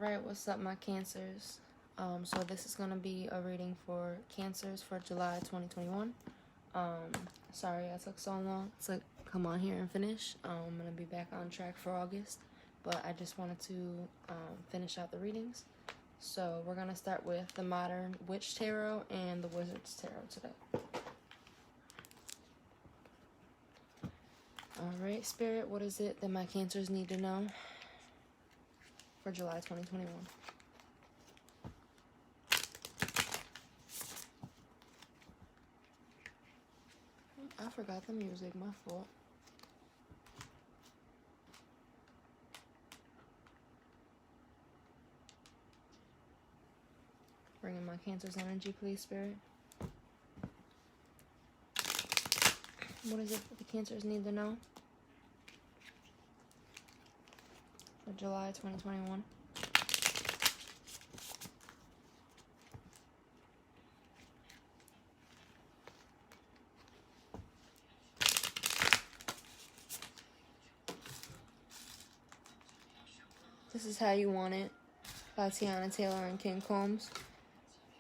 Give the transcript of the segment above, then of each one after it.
Alright, what's up, my Cancers? So this is going to be a reading for Cancers for July 2021. Sorry I took so long to come on here and finish. I'm going to be back on track for August, but I just wanted to finish out the readings. So we're going to start with the Modern Witch Tarot and the Wizard's Tarot today. Alright, Spirit, what is it that my Cancers need to know for July 2021? I forgot the music, my fault. Bring in my Cancer's energy, please, Spirit. What is it that the Cancers need to know for July 2021? This is How You Want It by Tiana Taylor and King Combs.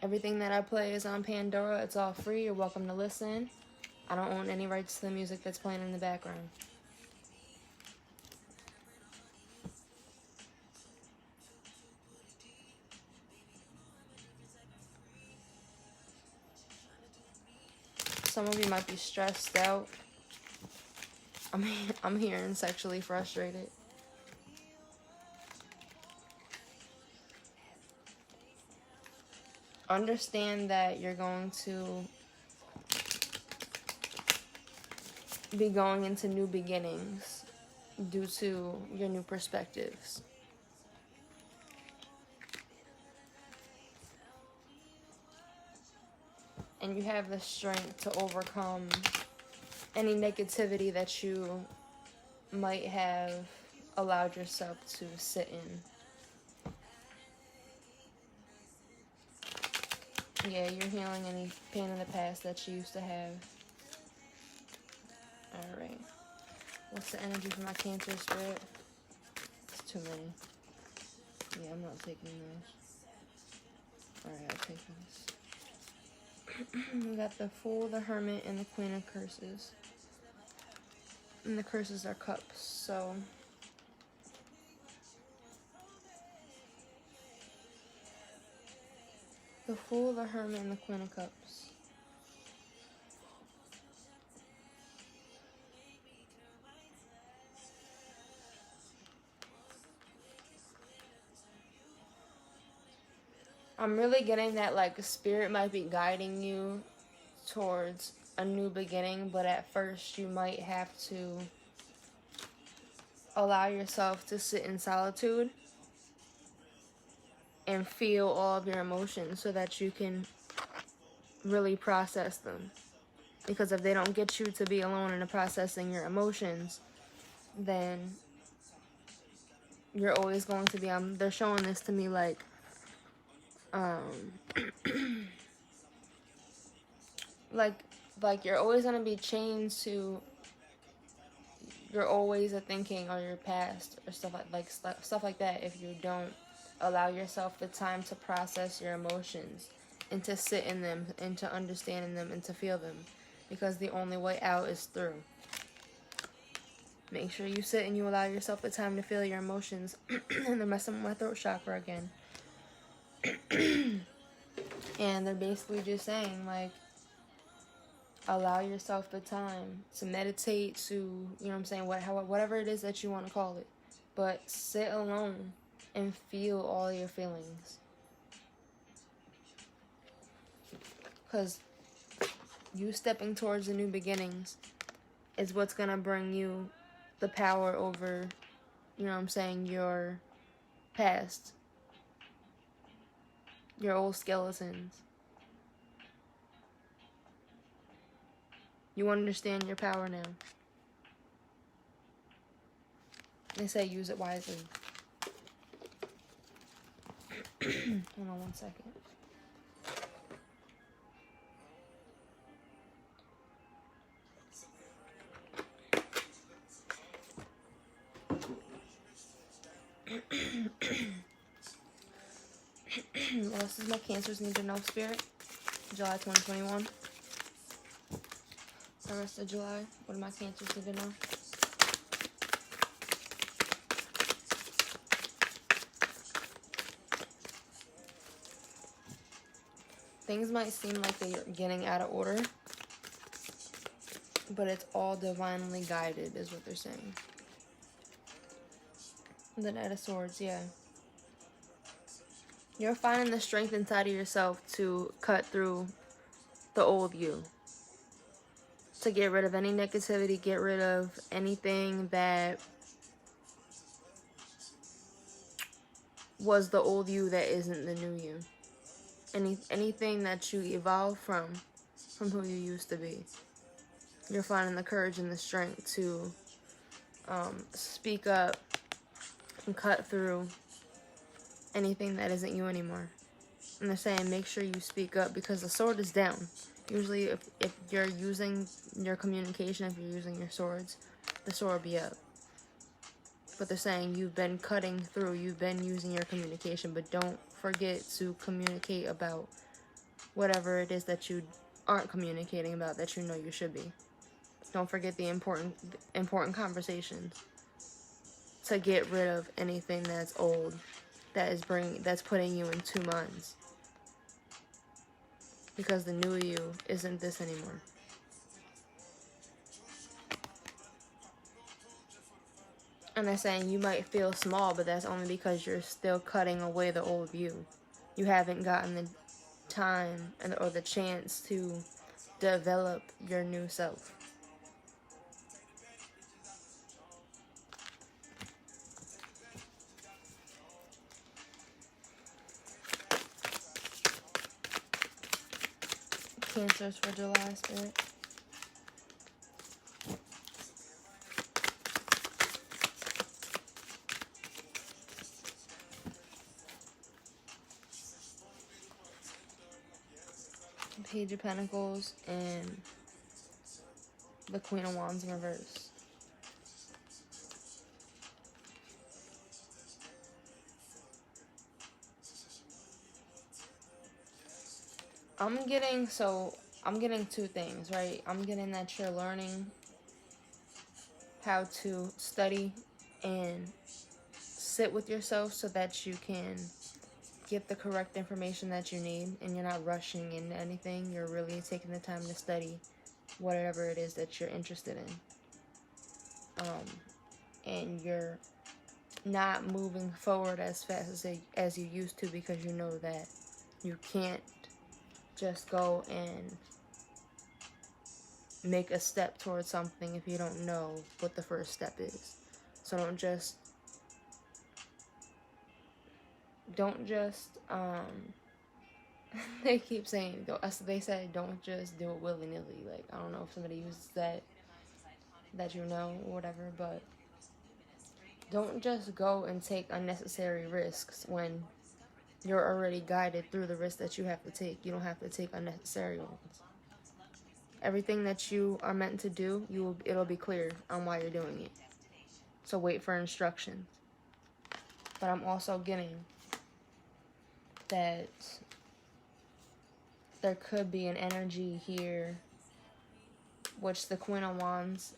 Everything that I play is on Pandora. It's all free. You're welcome to listen. I don't own any rights to the music that's playing in the background. Some of you might be stressed out. I'm hearing sexually frustrated. Understand that you're going to be going into new beginnings due to your new perspectives. And you have the strength to overcome any negativity that you might have allowed yourself to sit in. Yeah, you're healing any pain in the past that you used to have. Alright. What's the energy for my Cancer, Spirit? It's too many. Yeah, I'm not taking those. Alright, I'll take those. We got the Fool, the Hermit, and the Queen of Curses. And the curses are cups, so... The Fool, the Hermit, and the Queen of Cups. I'm really getting that, like, Spirit might be guiding you towards a new beginning, but at first you might have to allow yourself to sit in solitude and feel all of your emotions so that you can really process them. Because if they don't get you to be alone in the processing your emotions, then you're always going to be, they're showing this to me like, like you're always going to be chained to your always a thinking or your past or stuff like that if you don't allow yourself the time to process your emotions and to sit in them and to understand in them and to feel them, because the only way out is through. Make sure you sit and you allow yourself the time to feel your emotions. And they're messing with my throat chakra again. And they're basically just saying, like, allow yourself the time to meditate, to, you know what I'm saying, whatever it is that you want to call it. But sit alone and feel all your feelings. Because you stepping towards the new beginnings is what's going to bring you the power over, you know what I'm saying, your past. Your old skeletons. You understand your power now. They say use it wisely. Hold on one second. What else does my Cancers need to know, Spirit? July 2021. The rest of July. What do my Cancers need to know? Things might seem like they're getting out of order, but it's all divinely guided, is what they're saying. The Knight of Swords, yeah. You're finding the strength inside of yourself to cut through the old you. To get rid of any negativity, get rid of anything that was the old you that isn't the new you. Anything that you evolved from who you used to be. You're finding the courage and the strength to speak up and cut through anything that isn't you anymore. And they're saying make sure you speak up because the sword is down. Usually if you're using your communication, if you're using your swords, the sword will be up. But they're saying you've been cutting through, you've been using your communication, but don't forget to communicate about whatever it is that you aren't communicating about that you know you should be. Don't forget the important conversations to get rid of anything that's old, that's putting you in two minds. Because the new you isn't this anymore. And they're saying you might feel small, but that's only because you're still cutting away the old you. You haven't gotten the time or the chance to develop your new self. Cancers for July, Spirit. Page of Pentacles and the Queen of Wands in reverse. I'm getting two things, right? I'm getting that you're learning how to study and sit with yourself so that you can get the correct information that you need, and you're not rushing into anything. You're really taking the time to study whatever it is that you're interested in. And you're not moving forward as fast as you used to, because you know that you can't just go and make a step towards something if you don't know what the first step is. So don't just they keep saying, they said don't just do it willy-nilly. Like, I don't know if somebody uses that you know or whatever, but don't just go and take unnecessary risks when you're already guided through the risks that you have to take. You don't have to take unnecessary ones. Everything that you are meant to do, it'll be clear on why you're doing it. So wait for instructions. But I'm also getting that there could be an energy here, which the Queen of Wands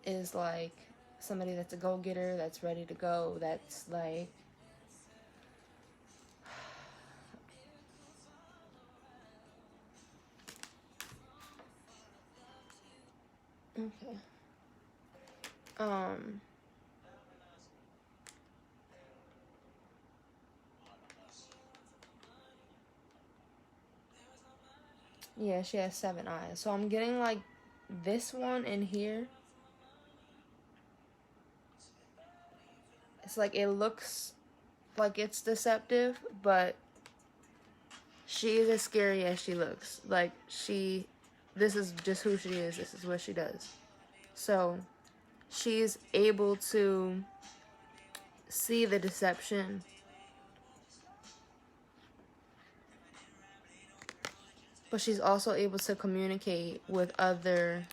is like somebody that's a go-getter, that's ready to go, that's like okay. Yeah, she has 7 eyes. So I'm getting like this one in here. It's like it looks like it's deceptive, but she is as scary as she looks. Like this is just who she is. This is what she does. So she's able to see the deception, but she's also able to communicate with other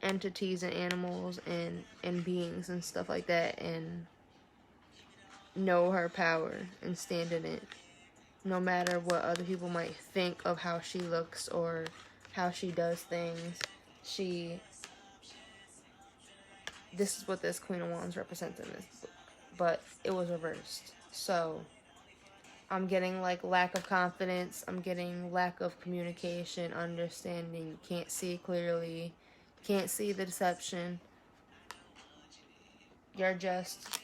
entities and animals and beings and stuff like that, and know her power and stand in it. no matter what other people might think of how she looks or how she does things. This is what this Queen of Wands represents in this book, but it was reversed. So I'm getting like lack of confidence. I'm getting lack of communication, understanding. You can't see clearly. Can't see the deception. You're just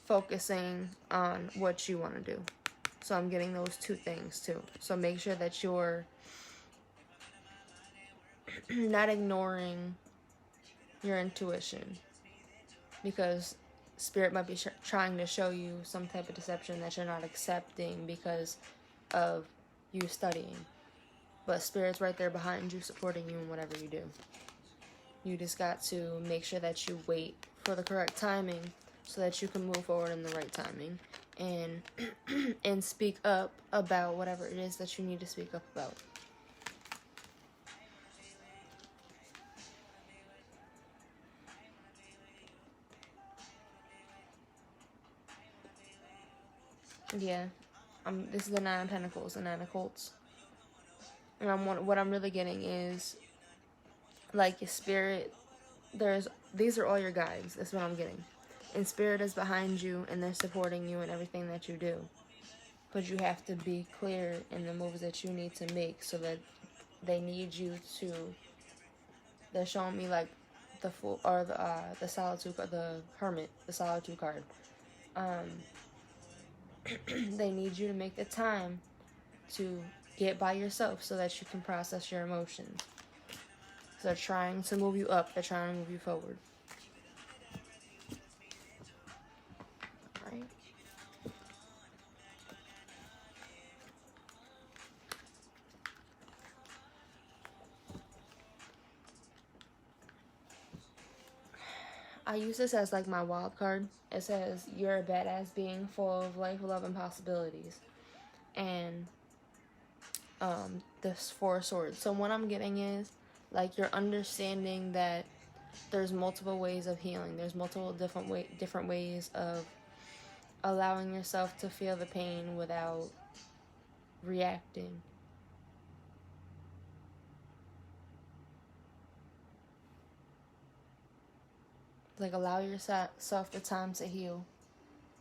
focusing on what you want to do. So I'm getting those two things too. So make sure that you're not ignoring your intuition, because Spirit might be trying to show you some type of deception that you're not accepting because of you studying. But Spirit's right there behind you, supporting you in whatever you do. You just got to make sure that you wait for the correct timing so that you can move forward in the right timing and and speak up about whatever it is that you need to speak up about. Yeah, this is the Nine of Pentacles, the Nine of Courts. And what I'm really getting is, like, your Spirit, these are all your guides. That's what I'm getting. And Spirit is behind you, and they're supporting you in everything that you do. But you have to be clear in the moves that you need to make, so that they need you to. They're showing me like the Fool or the Solitude, the Hermit, the Solitude card. They need you to make the time to get by yourself so that you can process your emotions. So they're trying to move you up. They're trying to move you forward. Right? I use this as like my wild card. It says, you're a badass being full of life, love, and possibilities. And this Four of Swords. So what I'm getting is, like, you're understanding that there's multiple ways of healing. There's multiple different ways of allowing yourself to feel the pain without reacting. Like, allow yourself the time to heal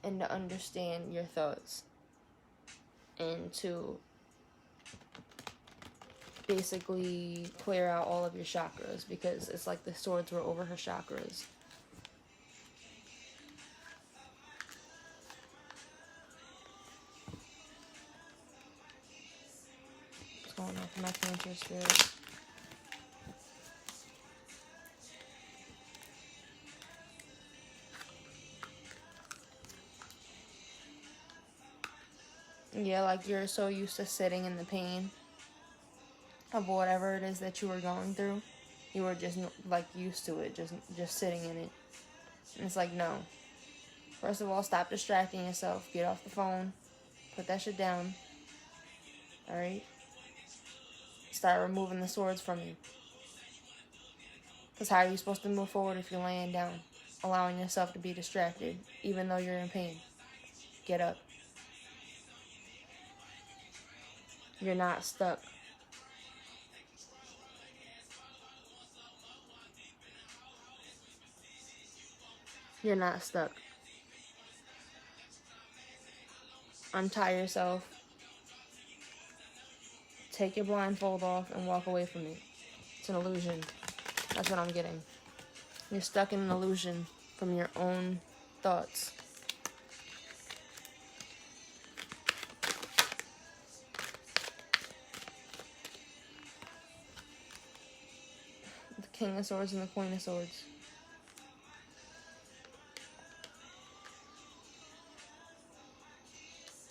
and to understand your thoughts and to basically clear out all of your chakras, because it's like the swords were over her chakras. What's going on for my Cancer Spirit? Yeah, like, you're so used to sitting in the pain of whatever it is that you were going through. You were just, like, used to it, just sitting in it. And it's like, no. First of all, stop distracting yourself. Get off the phone. Put that shit down. Alright? Start removing the swords from you. Because how are you supposed to move forward if you're laying down? Allowing yourself to be distracted, even though you're in pain. Get up. You're not stuck. You're not stuck. Untie yourself. Take your blindfold off and walk away from it. It's an illusion. That's what I'm getting. You're stuck in an illusion from your own thoughts. The King of Swords and the Queen of Swords.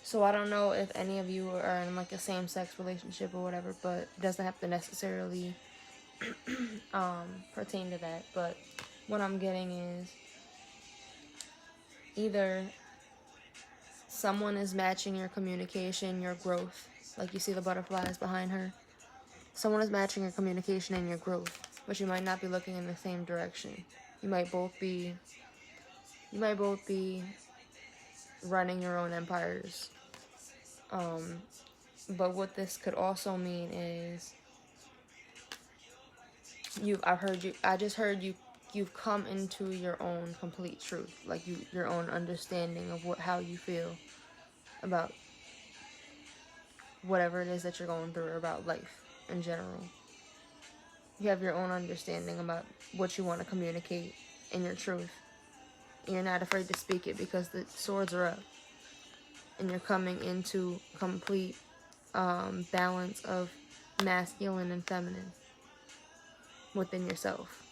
So I don't know if any of you are in like a same-sex relationship or whatever, but it doesn't have to necessarily pertain to that. But what I'm getting is either someone is matching your communication, your growth. Like, you see the butterflies behind her. Someone is matching your communication and your growth, but you might not be looking in the same direction. You might both be running your own empires. But what this could also mean is I just heard you've come into your own complete truth, like your own understanding of how you feel about whatever it is that you're going through, or about life in general. You have your own understanding about what you want to communicate in your truth. You're not afraid to speak it because the swords are up. And you're coming into complete balance of masculine and feminine within yourself,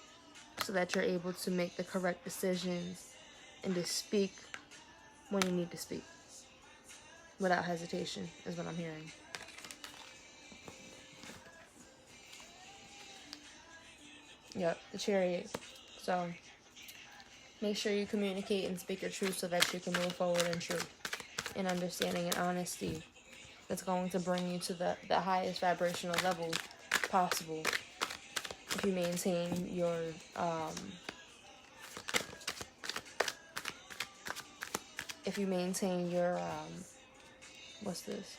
so that you're able to make the correct decisions and to speak when you need to speak without hesitation, is what I'm hearing. Yep, the Chariot. So make sure you communicate and speak your truth so that you can move forward in truth and understanding and honesty that's going to bring you to the highest vibrational level possible if you maintain your what's this?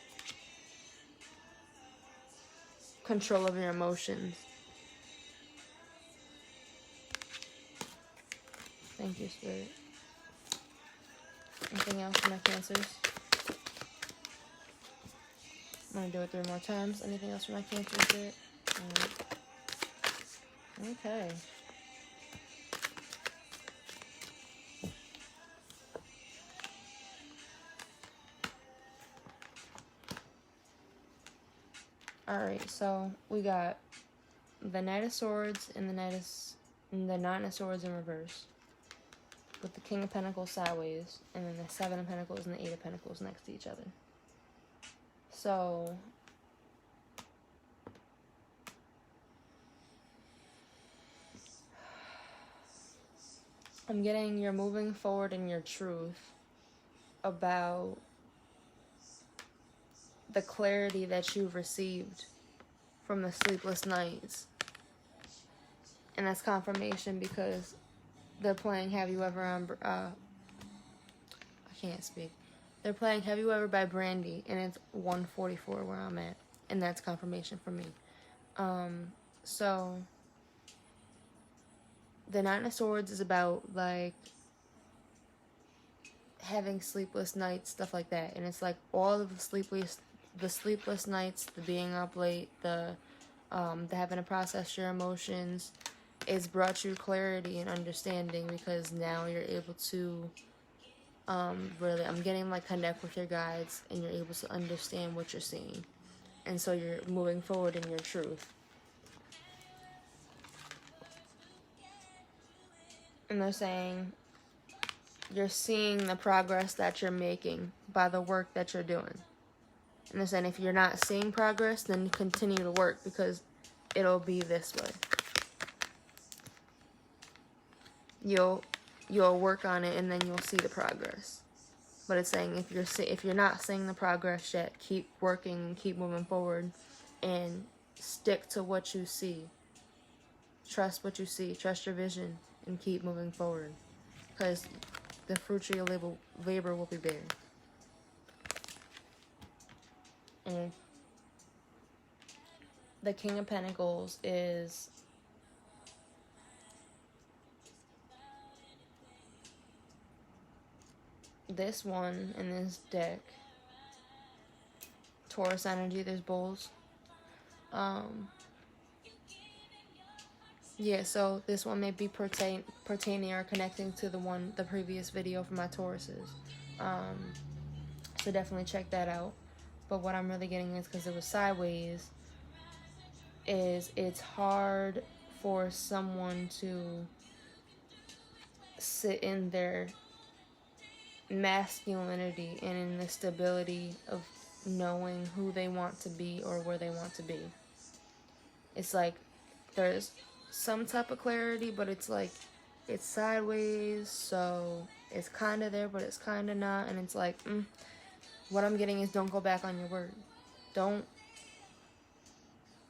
Control of your emotions. Thank you, Spirit. Anything else for my Cancers? I'm going to do it 3 more times. Anything else for my Cancer, Spirit? Okay. Alright, so we got the Knight of Swords and the Nine of Swords in reverse, with the King of Pentacles sideways, and then the Seven of Pentacles and the Eight of Pentacles next to each other. So I'm getting you're moving forward in your truth about the clarity that you've received from the sleepless nights. And that's confirmation because they're playing Have You Ever on, I can't speak. They're playing Have You Ever by Brandy, and it's 1:44 where I'm at. And that's confirmation for me. So the Nine of Swords is about, like, having sleepless nights, stuff like that. And it's like all of the sleepless nights, the being up late, the having to process your emotions, it's brought you clarity and understanding, because now you're able to really, I'm getting like connect with your guides, and you're able to understand what you're seeing, and so you're moving forward in your truth. And they're saying you're seeing the progress that you're making by the work that you're doing. And they're saying if you're not seeing progress, then continue to work, because it'll be this way. You'll work on it, and then you'll see the progress. But it's saying if you're not seeing the progress yet, keep working and keep moving forward, and stick to what you see. Trust what you see. Trust your vision, and keep moving forward, because the fruits of your labor will be bare. And the King of Pentacles is this one in this deck. Taurus energy, there's bulls. Yeah, so this one may be pertaining or connecting to the previous video for my Tauruses. So definitely check that out. But what I'm really getting is, because it was sideways, is it's hard for someone to sit in their masculinity and in the stability of knowing who they want to be or where they want to be. It's like there's some type of clarity, but it's like it's sideways, so it's kind of there, but it's kind of not. And it's like, what I'm getting is, don't go back on your word. Don't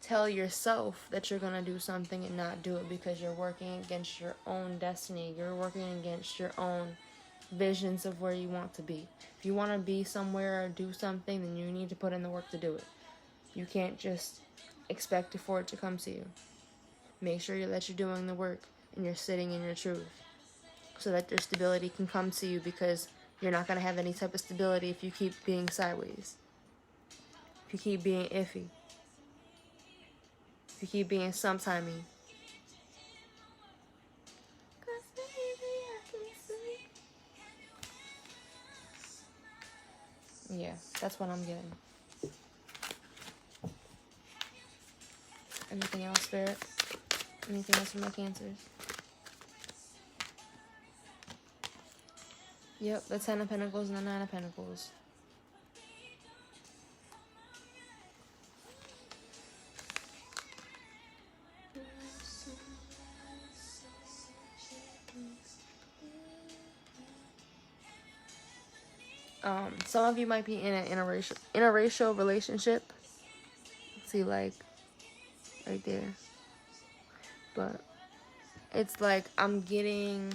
tell yourself that you're going to do something and not do it, because you're working against your own destiny. You're working against your own visions of where you want to be. If you want to be somewhere or do something, then you need to put in the work to do it. You can't just expect for it to come to you. Make sure that you're doing the work and you're sitting in your truth so that your stability can come to you, because you're not going to have any type of stability if you keep being sideways. If you keep being iffy. If you keep being sometimey. Yeah, that's what I'm getting. Anything else, Spirit? Anything else for my Cancers? Yep, the 10 of Pentacles and the 9 of Pentacles. Some of you might be in an interracial relationship. See, like, right there. But it's like I'm getting...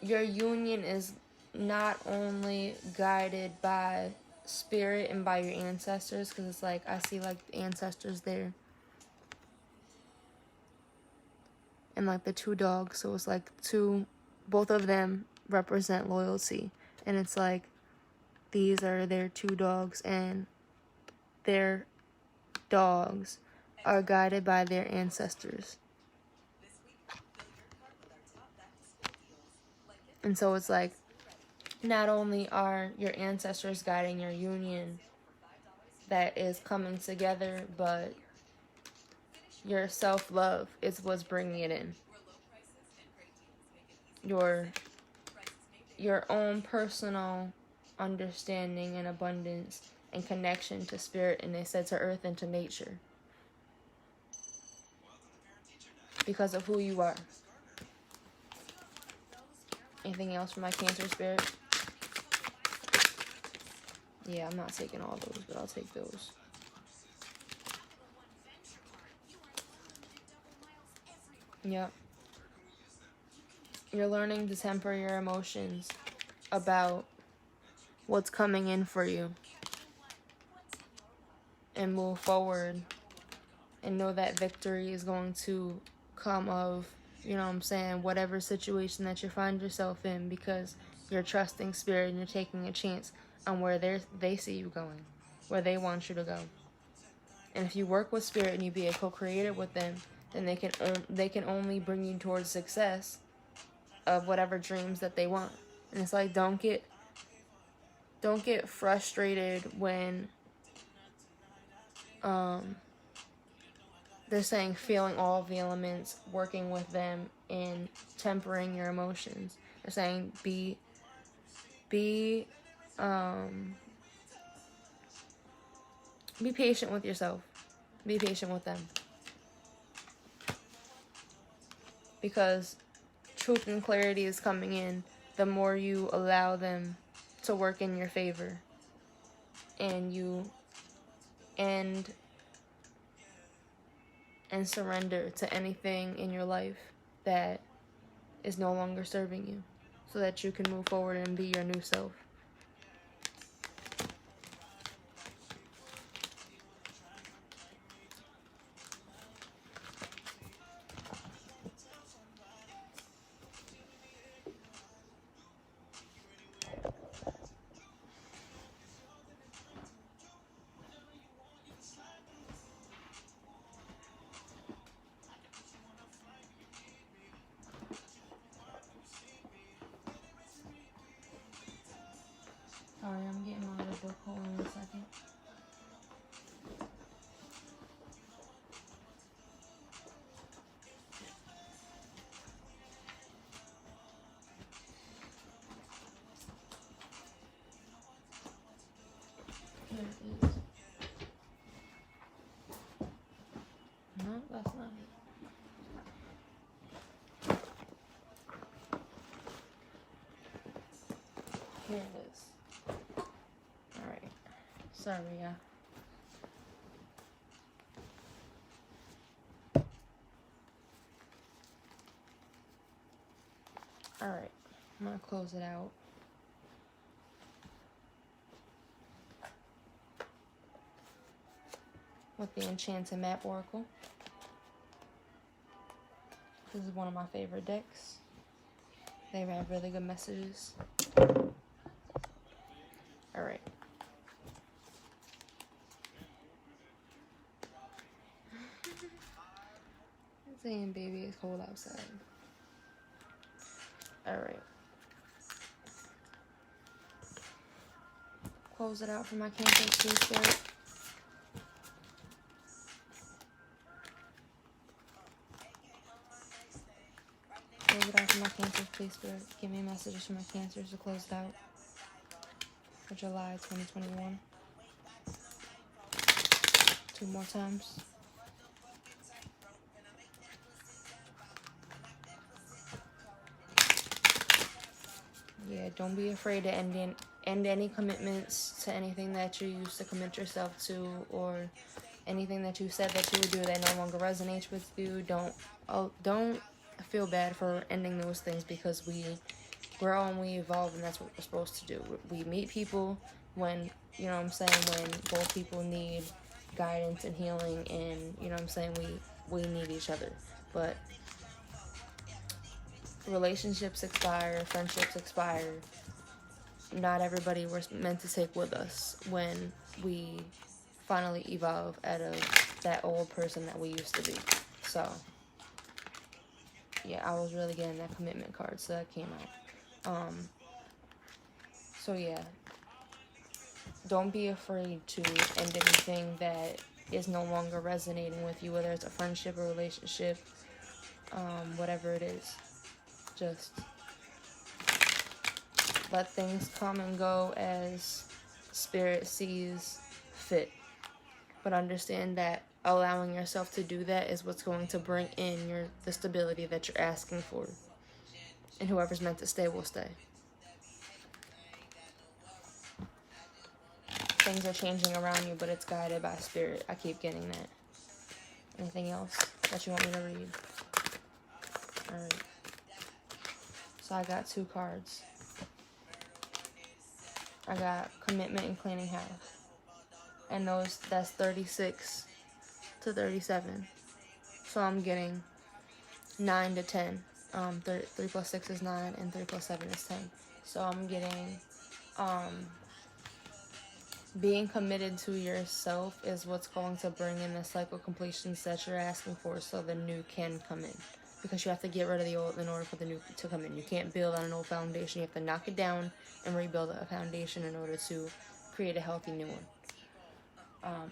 Your union is not only guided by spirit and by your ancestors, because it's like, I see, like, ancestors there. And, like, the 2 dogs. So it's like both of them represent loyalty. And it's like, these are their 2 dogs, and their dogs are guided by their ancestors. And so it's like, not only are your ancestors guiding your union that is coming together, but your self-love is what's bringing it in. Your own personal understanding and abundance and connection to spirit, and they said to earth and to nature. Because of who you are. Anything else for my Cancer, Spirit? Yeah, I'm not taking all those, but I'll take those. Yep. You're learning to temper your emotions about what's coming in for you. And move forward. And know that victory is going to come of, you know what I'm saying, whatever situation that you find yourself in, because you're trusting spirit and you're taking a chance on where they see you going, where they want you to go. And if you work with spirit and you be a co-creator with them, then they can only bring you towards success of whatever dreams that they want. And it's like, don't get frustrated when they're saying feeling all of the elements, working with them in tempering your emotions. They're saying be patient with yourself. Be patient with them. Because truth and clarity is coming in the more you allow them to work in your favor. And you end and surrender to anything in your life that is no longer serving you, so that you can move forward and be your new self. Sorry, I'm getting out of the book. Hold on a second. Here it is. No, that's not it. Here it is. Alright. Sorry, yeah. Alright, I'm going to close it out. With the Enchanted Map Oracle. This is one of my favorite decks. They have really good messages. Alright. I'm saying, baby, it's cold outside. Alright. Close it out for my Cancer Sea Spirit. Close it out for my Cancer Sea Spirit. Give me messages for my Cancers to close it out for July 2021. 2 more times. Yeah, don't be afraid to end any commitments to anything that you used to commit yourself to, or anything that you said that you would do that no longer resonates with you. Don't feel bad for ending those things, because we grow and we evolve, and that's what we're supposed to do. We meet people when, you know what I'm saying, when both people need guidance and healing, and, you know what I'm saying, we need each other. But relationships expire, friendships expire. Not everybody we're meant to take with us when we finally evolve out of that old person that we used to be. So, yeah, I was really getting that commitment card, so that came out. So yeah, don't be afraid to end anything that is no longer resonating with you, whether it's a friendship or relationship, whatever it is. Just let things come and go as Spirit sees fit. But understand that allowing yourself to do that is what's going to bring in the stability that you're asking for. And whoever's meant to stay will stay. Things are changing around you, but it's guided by Spirit. I keep getting that. Anything else that you want me to read? Alright. So I got 2 cards. I got Commitment and Cleaning House. And that's 36 to 37. So I'm getting 9 to 10. 3 plus 6 is 9, and 3 plus 7 is 10. So I'm getting being committed to yourself is what's going to bring in the cycle completions that you're asking for, so the new can come in. Because you have to get rid of the old in order for the new to come in. You can't build on an old foundation. You have to knock it down and rebuild a foundation in order to create a healthy new one.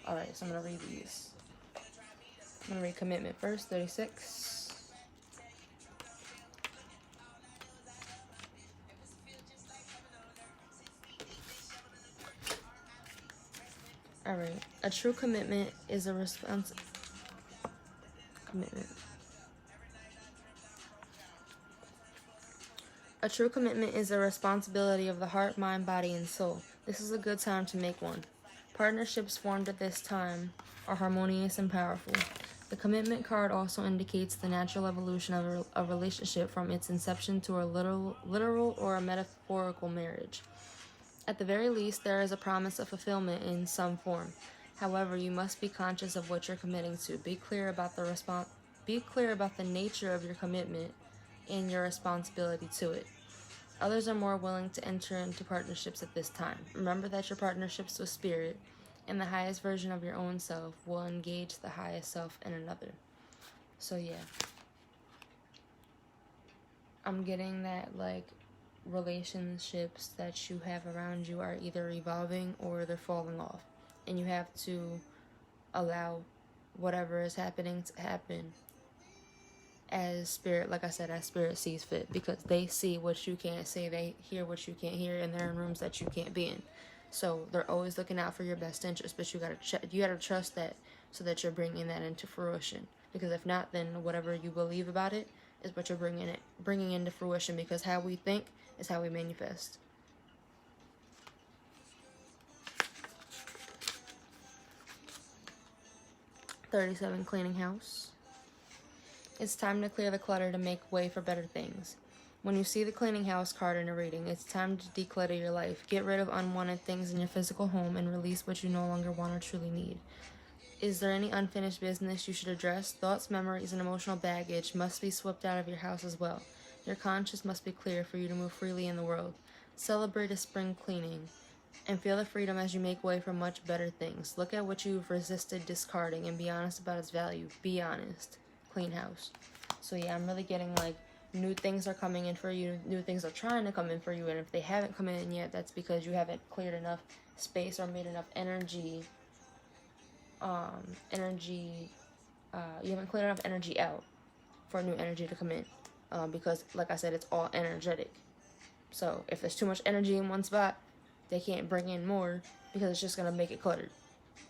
Alright, so I'm going to read these. I'm going to read Commitment first, 36. Alright, a true commitment is a commitment. A true commitment is a responsibility of the heart, mind, body, and soul. This is a good time to make one. Partnerships formed at this time are harmonious and powerful. The commitment card also indicates the natural evolution of a relationship from its inception to a literal or a metaphorical marriage. At the very least, there is a promise of fulfillment in some form. However, you must be conscious of what you're committing to. Be clear about the nature of your commitment and your responsibility to it. Others are more willing to enter into partnerships at this time. Remember that your partnerships with Spirit and the highest version of your own self will engage the highest self in another. So yeah, I'm getting that, like, relationships that you have around you are either evolving or they're falling off, and you have to allow whatever is happening to happen as Spirit, like I said, as Spirit sees fit, because they see what you can't see, they hear what you can't hear, and they're in rooms that you can't be in. So they're always looking out for your best interest, but you gotta trust that, so that you're bringing that into fruition. Because if not, then whatever you believe about it is what you're bringing into fruition. Because how we think is how we manifest. $37, Cleaning House. It's time to clear the clutter to make way for better things. When you see the cleaning house card in a reading, it's time to declutter your life. Get rid of unwanted things in your physical home and release what you no longer want or truly need. Is there any unfinished business you should address? Thoughts, memories, and emotional baggage must be swept out of your house as well. Your conscience must be clear for you to move freely in the world. Celebrate a spring cleaning and feel the freedom as you make way for much better things. Look at what you've resisted discarding and be honest about its value. Be honest. Clean house. So yeah, I'm really getting like new things are coming in for you. New things are trying to come in for you. And if they haven't come in yet, that's because you haven't cleared enough space or made enough energy. You haven't cleared enough energy out for new energy to come in. Because like I said, it's all energetic. So if there's too much energy in one spot, they can't bring in more because it's just going to make it cluttered,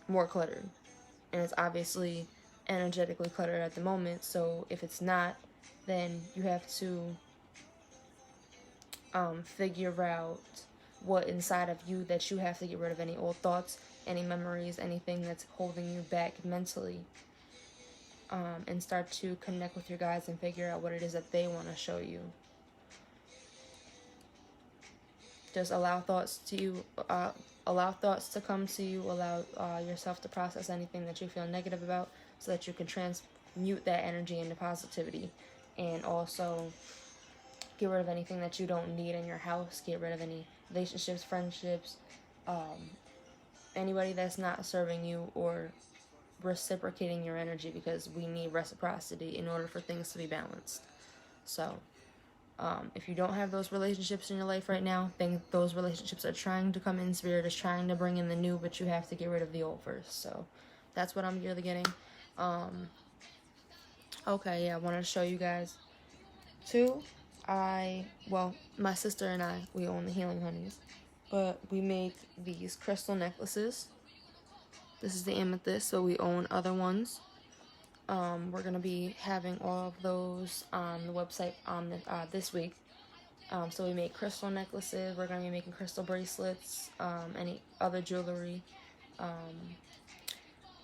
more cluttered. And it's obviously energetically cluttered at the moment. So if it's not, then you have to figure out what inside of you that you have to get rid of, any old thoughts, any memories, anything that's holding you back mentally, and start to connect with your guides and figure out what it is that they want to show you. Just allow thoughts to come to you. Allow yourself to process anything that you feel negative about, so that you can transmute that energy into positivity, and also get rid of anything that you don't need in your house. Get rid of any relationships, friendships, anybody that's not serving you or reciprocating your energy, because we need reciprocity in order for things to be balanced. So if you don't have those relationships in your life right now, then those relationships are trying to come in. Spirit is trying to bring in the new, but you have to get rid of the old first. So that's what I'm really getting. Okay, yeah, I wanted to show you guys too. My sister and I, we own the Healing Honeys, but we make these crystal necklaces. This is the amethyst, so we own other ones. We're going to be having all of those on the website this week. So we make crystal necklaces. We're going to be making crystal bracelets, any other jewelry.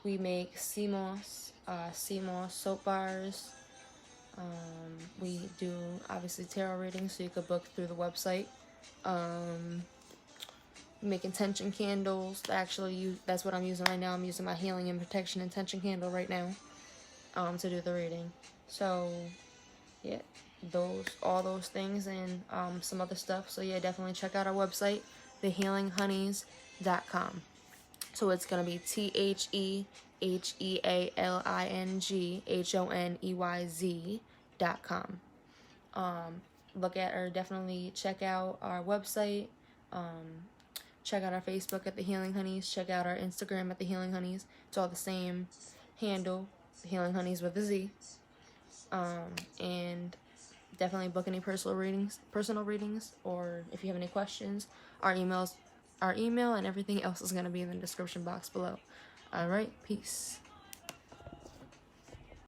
We make sea moss soap bars. We do, obviously, tarot readings, so you could book through the website. Make intention candles. Actually, that's what I'm using right now. I'm using my healing and protection intention candle right now. To do the reading. So yeah, all those things, and some other stuff. So yeah, definitely check out our website, thehealinghoneyz.com. So it's gonna be thehealinghoneyz.com. Definitely check out our website. Check out our Facebook at The Healing Honeys. Check out our Instagram at The Healing Honeys. It's all the same handle, The Healing Honeys with a Z. And definitely book any personal readings, or if you have any questions, our email and everything else is going to be in the description box below. All right, peace.